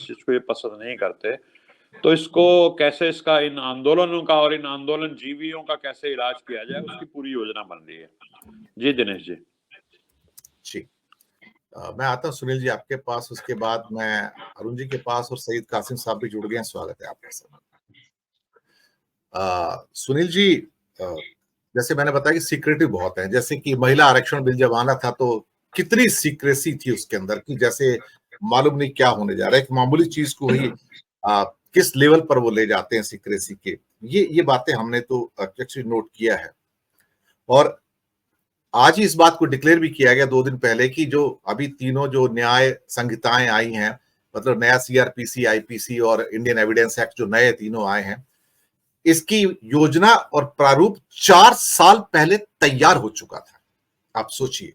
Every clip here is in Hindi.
चीज को ये पसंद नहीं करते। तो इसको कैसे, इसका इन आंदोलनों का और इन आंदोलन जीवियों का कैसे इलाज किया जाए, उसकी पूरी योजना बन रही है। जी दिनेश जी। जी मैं आता हूँ सुनील जी आपके पास, उसके बाद मैं अरुण जी के पास, और सईद कासिम साहब भी जुड़ गए हैं, स्वागत है आपका सब। सुनील जी, जैसे मैंने बताया कि सीक्रेटिव बहुत है, जैसे कि महिला आरक्षण बिल जब आना था तो कितनी सीक्रेसी थी उसके अंदर की, जैसे मालूम नहीं क्या होने जा रहा है, एक मामूली चीज को ही किस लेवल पर वो ले जाते हैं सीक्रेसी के, ये बातें हमने तो एक्चुअली नोट किया है। और आज ही इस बात को डिक्लेयर भी किया गया 2 दिन पहले कि जो अभी तीनों जो न्याय संहिताएं आई हैं, मतलब नया सीआरपीसी, आईपीसी और इंडियन एविडेंस एक्ट, जो नए तीनों आए हैं, इसकी योजना और प्रारूप 4 साल पहले तैयार हो चुका था। आप सोचिए,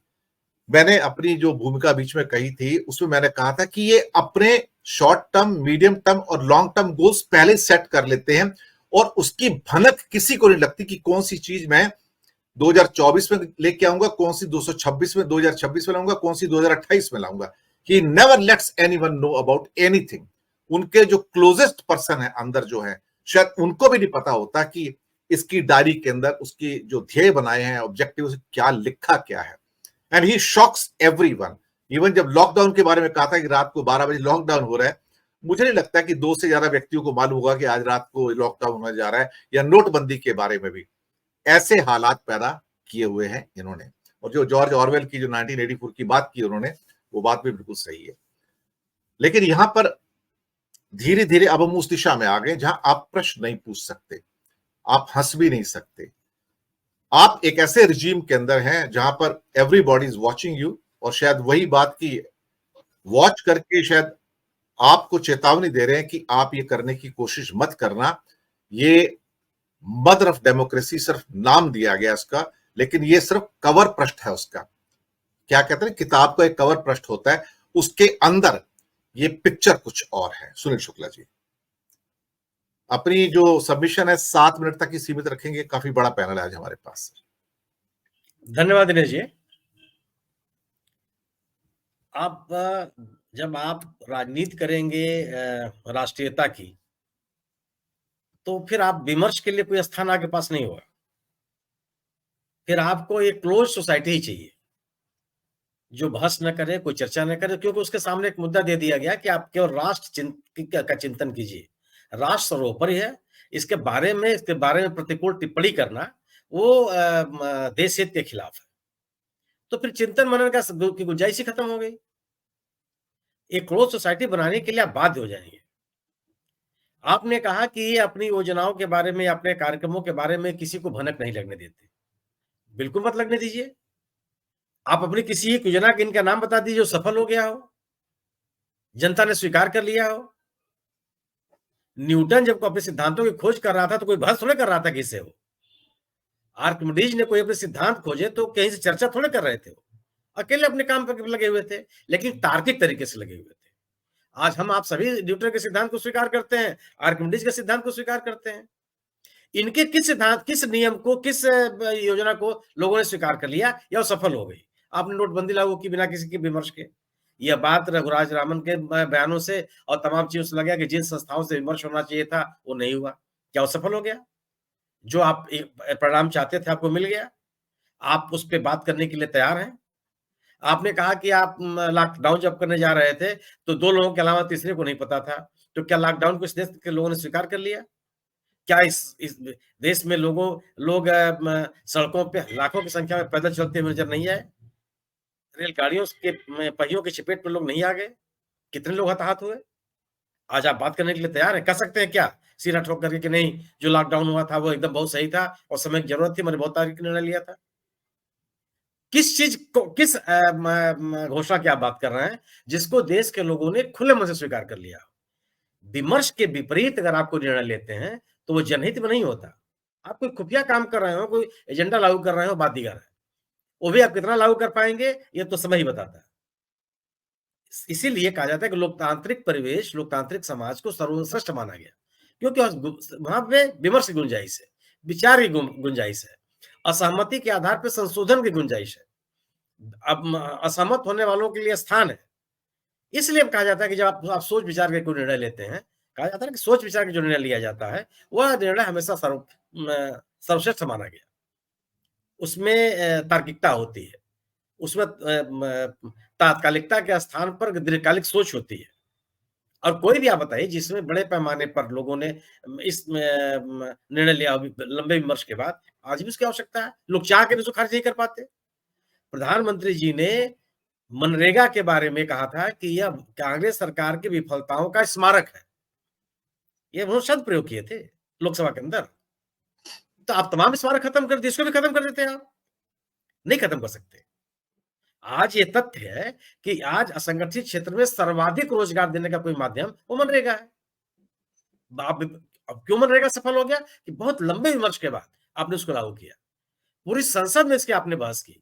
मैंने अपनी जो भूमिका बीच में कही थी उसमें मैंने कहा था कि ये अपने शॉर्ट टर्म, मीडियम टर्म और लॉन्ग टर्म गोल्स पहले सेट कर लेते हैं, और उसकी भनक किसी को नहीं लगती कि कौन सी चीज मैं 2024 में लेके आऊंगा, कौन सी 226 में 2026 में लाऊंगा, कौन सी 2028 में लाऊंगा। He never lets anyone know about anything. उनके जो क्लोजेस्ट पर्सन है अंदर जो है, शायद उनको भी नहीं पता होता कि इसकी डायरी के अंदर उसकी जो ध्येय बनाए हैं, ऑब्जेक्टिव, क्या लिखा क्या है। And he shocks everyone. Even जब लॉकडाउन के बारे में कहा था कि रात को 12 बजे लॉकडाउन हो रहा है, मुझे नहीं लगता कि 2 से ज्यादा व्यक्तियों को मालूम होगा कि आज रात को लॉकडाउन होने जा रहा है, या नोटबंदी के बारे में भी ऐसे हालात पैदा किए हुए हैं इन्होंने। और जो जॉर्ज ऑरवेल की जो 1984 की बात की उन्होंने, वो बात भी बिल्कुल सही है। लेकिन यहां पर धीरे धीरे अब हम उस दिशा में आ गए जहां आप प्रश्न नहीं पूछ सकते, आप हंस भी नहीं सकते। आप एक ऐसे रिजीम के अंदर हैं जहां पर एवरीबॉडी इज वॉचिंग यू, और शायद वही बात की वॉच करके शायद आपको चेतावनी दे रहे हैं कि आप ये करने की कोशिश मत करना। ये मदर ऑफ डेमोक्रेसी सिर्फ नाम दिया गया इसका, लेकिन ये सिर्फ कवर पृष्ठ है उसका। क्या कहते हैं, किताब का एक कवर पृष्ठ होता है, उसके अंदर ये पिक्चर कुछ और है। सुनील शुक्ला जी, अपनी जो सबमिशन है 7 मिनट तक ही सीमित रखेंगे, काफी बड़ा पैनल है आज हमारे पास। धन्यवाद दिनेश जी। आप जब आप राजनीति करेंगे राष्ट्रीयता की, तो फिर आप विमर्श के लिए कोई स्थान आपके पास नहीं होगा। फिर आपको एक क्लोज सोसाइटी ही चाहिए जो बहस न करे, कोई चर्चा न करे, क्योंकि उसके सामने एक मुद्दा दे दिया गया कि आप केवल राष्ट्र का चिंतन कीजिए, राष्ट्र सर्वोपरि है। इसके बारे में प्रतिकूल टिप्पणी करना वो देश हित के खिलाफ है। तो फिर चिंतन मनन की गुंजाइश ही खत्म हो गई। एक क्लोज सोसाइटी बनाने के लिए आप बाध्य हो जाएंगे। आपने कहा कि अपनी योजनाओं के बारे में, अपने कार्यक्रमों के बारे में किसी को भनक नहीं लगने देते। बिल्कुल मत लगने दीजिए। आप अपनी किसी एक योजना के इनका नाम बता दीजिए जो सफल हो गया हो, जनता ने स्वीकार कर लिया हो। न्यूटन जब अपने सिद्धांतों की खोज कर रहा था तो कोई बहस थोड़े कर रहा था किससे हो। आर्किमिडीज ने कोई अपने सिद्धांत खोजे तो कहीं से चर्चा थोड़े कर रहे थे, अकेले अपने काम पर लगे हुए थे, लेकिन तार्किक तरीके से लगे हुए थे। आज हम आप सभी न्यूटन के सिद्धांत को स्वीकार करते हैं, आर्किमिडीज के सिद्धांत को स्वीकार करते हैं। इनके किस सिद्धांत, किस नियम को, किस योजना को लोगों ने स्वीकार कर लिया या वो सफल हो गई? आपने नोटबंदी लागू की बिना किसी के विमर्श के। यह बात रघुराज रामन के बयानों से और तमाम चीजों से लगा कि जिन संस्थाओं से विमर्श होना चाहिए था वो नहीं हुआ। क्या वो सफल हो गया? जो आप परिणाम चाहते थे आपको मिल गया? आप उस पर बात करने के लिए तैयार हैं? आपने कहा कि आप लॉकडाउन जब करने जा रहे थे तो 2 लोगों के अलावा तीसरे को नहीं पता था। तो क्या लॉकडाउन को इस देश के लोगों ने स्वीकार कर लिया? क्या इस देश में लोग सड़कों पे लाखों की संख्या में पैदल चलते हुए नजर नहीं आए? रेलगाड़ियों के पहियों की चपेट में लोग नहीं आ गए? कितने लोग हताहत हुए? आज आप बात करने के लिए तैयार हैं? कर सकते हैं क्या सिरा ठोक करके कि नहीं, जो लॉकडाउन हुआ था वो एकदम बहुत सही था और समय की जरूरत थी, मैंने बहुत तारीख निर्णय लिया था? किस चीज को, किस घोषणा की आप बात कर रहे हैं जिसको देश के लोगों ने खुले मन से स्वीकार कर लिया? विमर्श के विपरीत अगर आप कोई निर्णय लेते हैं तो वो जनहित में नहीं होता। आप कोई खुफिया काम कर रहे हो, कोई एजेंडा लागू कर रहे हो, बात दीगर है। वो भी आप कितना लागू कर पाएंगे ये तो समय ही बताता है। इसीलिए कहा जाता है कि लोकतांत्रिक परिवेश, लोकतांत्रिक समाज को सर्वश्रेष्ठ माना गया, क्योंकि वहां पे विमर्श की गुंजाइश है, विचार की गुंजाइश है, असहमति के आधार पर संशोधन की गुंजाइश है। अब असहमत होने वालों के लिए स्थान है, इसलिए कहा जाता है कि जब आप सोच विचार के कोई निर्णय लेते हैं, कहा जाता है कि सोच विचार के जो निर्णय लिया जाता है, वह निर्णय हमेशा सर्वश्रेष्ठ माना गया। उसमें तार्किकता होती है, उसमें तात्कालिकता के स्थान पर दीर्घकालिक सोच होती है। और कोई भी आप बताइए जिसमें बड़े पैमाने पर लोगों ने इस निर्णय लिया लंबे विमर्श के बाद, आज भी उसकी आवश्यकता है। लोग चाह के भी उसको खारिज नहीं कर पाते। प्रधानमंत्री जी ने मनरेगा के बारे में कहा था कि यह कांग्रेस सरकार की विफलताओं का स्मारक है। ये बहुत शब्द प्रयोग किए थे लोकसभा के अंदर। तो आप तमाम स्मारक खत्म कर दिए, इसको भी खत्म कर देते हैं आप, नहीं खत्म कर सकते। आज ये तथ्य है कि आज असंगठित क्षेत्र में सर्वाधिक रोजगार देने का कोई माध्यम वो मनरेगा है। अब क्यों मनरेगा सफल हो गया कि बहुत लंबे विमर्श के बाद आपने उसको लागू किया। पूरी संसद में इसकी आपने बहस की,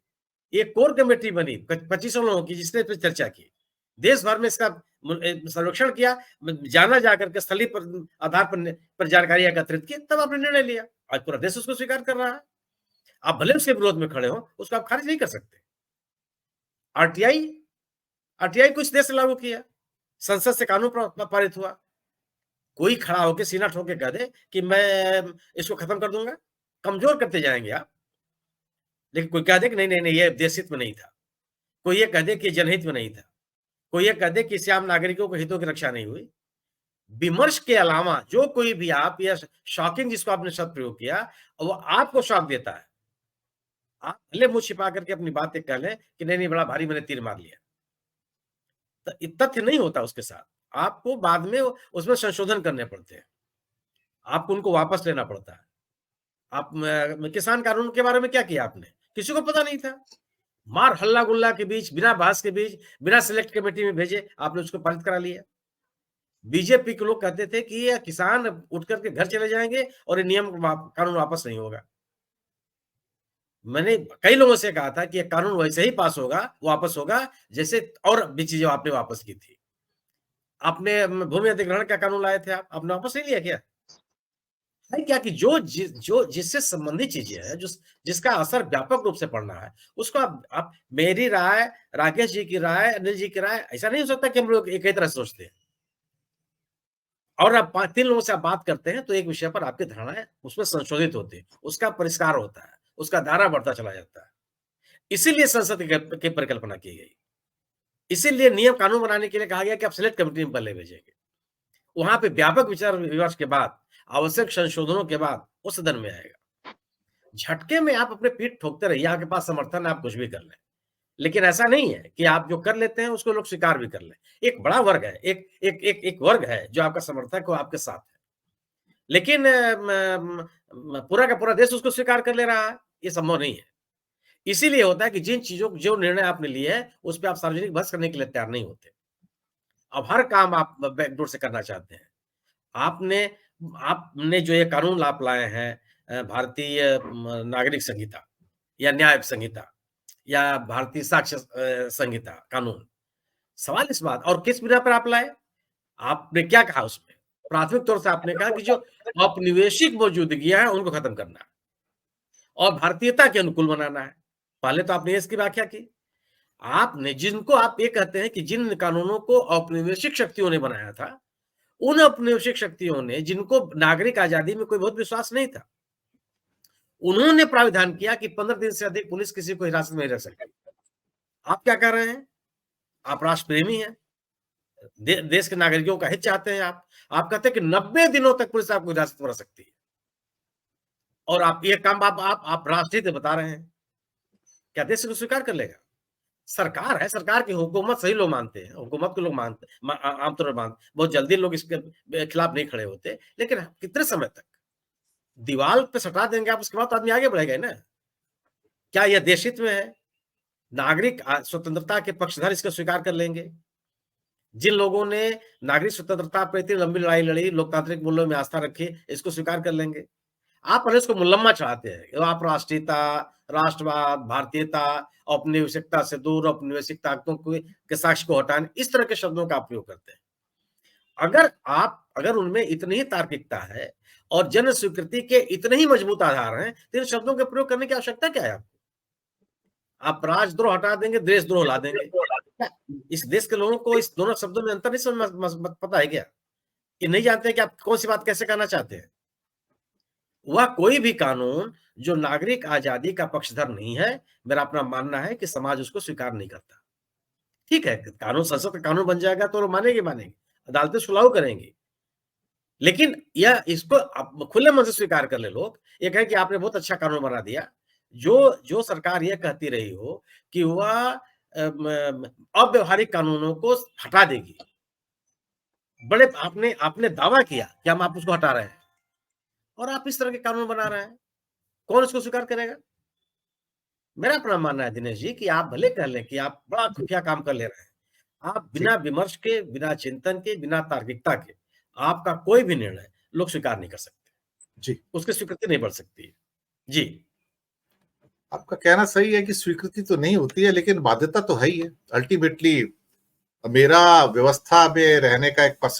एक कोर कमेटी बनी 25 लोगों की जिसने इस पर चर्चा की, देश भर में इसका सर्वेक्षण किया, जाना जाकर के स्थलीय पर आधार पर जानकारी एकत्रित की, तब आपने निर्णय लिया। आज पूरा देश उसको स्वीकार कर रहा है। आप भले उसके विरोध में खड़े हो, उसको आप खारिज नहीं कर सकते। आरटीआई को इस देश से लागू किया, संसद से कानून पारित हुआ। कोई खड़ा होकर सीना ठोक के कह दे कि मैं इसको खत्म कर दूंगा, कमजोर करते जाएंगे आप। लेकिन कोई कह दे कि नहीं नहीं नहीं ये देशहित में नहीं था, कोई ये कह दे कि जनहित में नहीं था, कोई ये कह दे कि इससे आम नागरिकों को हितों की रक्षा नहीं हुई। विमर्श के अलावा जो कोई भी आप या शॉकिंग जिसको आपने शब्द प्रयोग किया, वो आपको शॉक देता है। आप भले मुंह छिपा करके अपनी बातें कह लें कि नहीं नहीं बड़ा भारी मैंने तीर मार लिया, तो तथ्य नहीं होता उसके साथ। आपको बाद में उसमें संशोधन करने पड़ते हैं, आपको उनको वापस लेना पड़ता है। आप किसान कानून के बारे में क्या किया आपने? किसी को पता नहीं था। मार हल्ला गुल्ला के बीच, बिना बहस के बीच, बिना सिलेक्ट कमेटी में भेजे आपने उसको पारित करा लिया। बीजेपी के लोग कहते थे कि ये किसान उठ करके घर चले जाएंगे और ये नियम कानून वापस नहीं होगा। मैंने कई लोगों से कहा था कि ये कानून वैसे ही पास होगा, वापस होगा जैसे और भी चीजें आपने वापस की थी। आपने भूमि अधिग्रहण का कानून लाए थे, आपने वापस नहीं लिया क्या? है क्या कि जो जिससे संबंधित चीजें हैं, जिसका असर व्यापक रूप से पड़ना है, उसको आप मेरी राय, राकेश जी की राय, अनिल जी की राय, ऐसा नहीं हो सकता कि हम लोग एक ही तरह सोचते हैं। और आप 3 लोगों से आप बात करते हैं तो एक विषय पर आपकी धारणाएं उसमें संशोधित होती है, उसका परिष्कार होता है, उसका दायरा बढ़ता चला जाता है। इसीलिए संसद की परिकल्पना की गई। इसीलिए नियम कानून बनाने के लिए कहा गया कि आप सिलेक्ट कमेटी में पहले भेजेंगे। वहां पे व्यापक विचार विमर्श के बाद, आवश्यक संशोधनों के बाद वो सदन में आएगा। झटके में आप अपने पीठ ठोकते रहिए, आपके पास समर्थन है, आप कुछ भी कर लें। लेकिन ऐसा नहीं है कि आप जो कर लेते हैं उसको लोग स्वीकार भी कर लें। एक बड़ा वर्ग है, एक वर्ग है जो आपका समर्थक हो, आपके साथ है। लेकिन पूरा का पूरा देश उसको स्वीकार कर ले रहा है, ये संभव नहीं है। इसीलिए होता है कि जिन चीजों जो निर्णय आपने लिए है उस पर आप सार्वजनिक बहस करने के लिए तैयार नहीं होते। अब हर काम आप बैकडोर से करना चाहते हैं। आपने जो ये कानून आप लाए हैं, भारतीय नागरिक संहिता या न्याय संहिता या भारतीय साक्ष्य संहिता कानून, सवाल इस बात और किस बिना पर आप लाए? आपने क्या कहा उसमें? प्राथमिक तौर से आपने कहा कि जो औपनिवेशिक मौजूदगियां हैं उनको खत्म करना है और भारतीयता के अनुकूल बनाना है। पहले तो आपने इसकी व्याख्या की। आपने जिनको आप ये कहते हैं कि जिन कानूनों को औपनिवेशिक शक्तियों ने बनाया था, उन औपनिवेशिक शक्तियों ने जिनको नागरिक आजादी में कोई बहुत विश्वास नहीं था, उन्होंने प्राविधान किया कि 15 दिन से अधिक पुलिस किसी को हिरासत में नहीं रख सकती। आप क्या कर रहे हैं? आप राष्ट्र प्रेमी हैं, देश के नागरिकों का हित चाहते हैं। आप कहते हैं कि 90 दिनों तक पुलिस आपको हिरासत में रख सकती है और आप ये काम आप राष्ट्रहित बता रहे हैं। क्या देश को स्वीकार कर लेगा? सरकार है, सरकार की हुकूमत सही लोग मानते हैं, हुकूमत को लोग मानते आमतौर पर मानते, बहुत जल्दी लोग इसके खिलाफ नहीं खड़े होते। लेकिन कितने समय तक दीवार पे सटा देंगे आप, उसके बाद आदमी आगे बढ़ेगा ना। क्या यह देशहित में है? नागरिक स्वतंत्रता के पक्षधर इसको स्वीकार कर लेंगे? जिन लोगों ने नागरिक स्वतंत्रता पर इतनी लंबी लड़ाई लड़ी, लोकतांत्रिक मूल्यों में आस्था रखी, इसको स्वीकार कर लेंगे? आप पहले इसको मुलम्मा चढ़ाते हैं, आप राष्ट्रीयता, राष्ट्रवाद, भारतीयता, औपनिवेशिकता से दूर, औपनिवेशिक ताकतों के साक्ष्य को हटाने, इस तरह के शब्दों का प्रयोग करते हैं। अगर उनमें इतनी ही तार्किकता है और जन स्वीकृति के इतने ही मजबूत आधार हैं, तो इन शब्दों के प्रयोग करने की आवश्यकता क्या है आपको? आप राजद्रोह हटा देंगे, देशद्रोह ला देंगे। इस देश के लोगों को इस दोनों शब्दों में अंतर नहीं समझ पता है क्या? कि नहीं जानते कि आप कौन सी बात कैसे कहना चाहते हैं? वह कोई भी कानून जो नागरिक आजादी का पक्षधर नहीं है, मेरा अपना मानना है कि समाज उसको स्वीकार नहीं करता। ठीक है, कानून संसद का कानून बन जाएगा तो मानेंगे, अदालतें सुलह करेंगी। लेकिन यह इसको खुले मन से स्वीकार कर ले लोग, ये कहें कि आपने बहुत अच्छा कानून बना दिया। जो सरकार ये कहती रही हो कि वह अव्यवहारिक कानूनों को हटा देगी। बड़े आपने दावा किया कि आप उसको हटा रहे हैं और आप इस तरह के कानून बना रहे हैं। कौन इसको स्वीकार करेगा? मेरा अपना मानना है दिनेश जी कि आप भले कह लें कि आप बड़ा खुफिया काम कर ले रहे हैं। आप बिना विमर्श के, बिना चिंतन के, बिना तार्किकता के आपका कोई भी निर्णय लोग स्वीकार नहीं कर सकते। जी, उसकी स्वीकृति नहीं बढ़ सकती है। जी, आपका कहना सही है कि स्वीकृति तो नहीं होती है, लेकिन बाध्यता तो है ही है। अल्टीमेटली मेरा व्यवस्था में रहने का एक पर्सनल